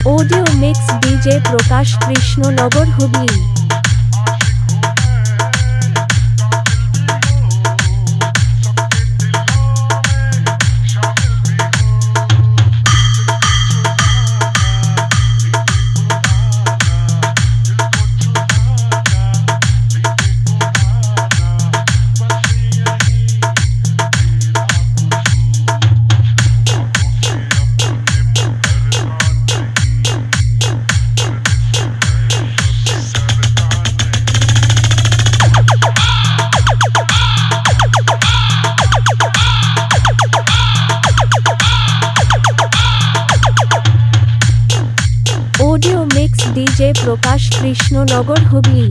Audio mix DJ Prakash Krishnanagar Hooghly. Audio mix DJ Prakash Krishnanagar Hooghly.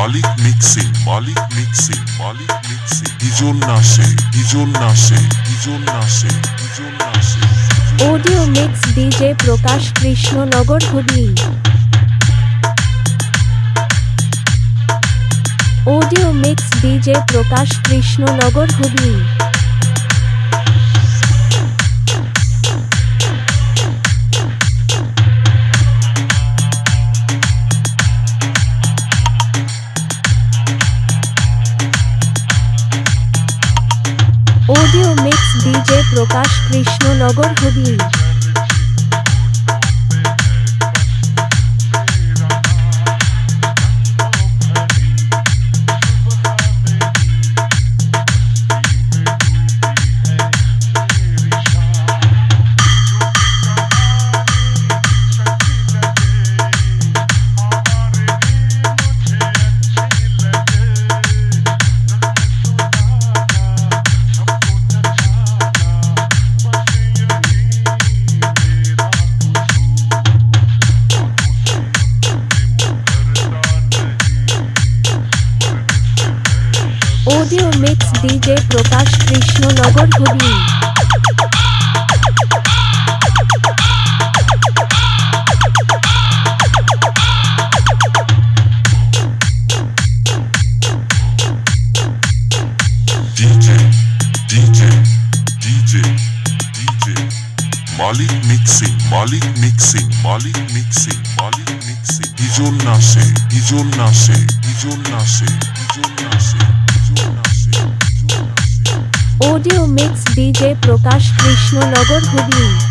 মালিক mixing হিজল নাশে audio mix DJ Prakash Krishnanagar Hooghly. Audio mix DJ Prakash Krishnanagar Hooghly. Audio mix DJ Prakash Krishnanagar Hooghly. Audio mix DJ Prakash Krishnanagar Hooghly. মালিক mixing হিজল নাশে audio mix DJ Prakash Krishnanagar Hooghly.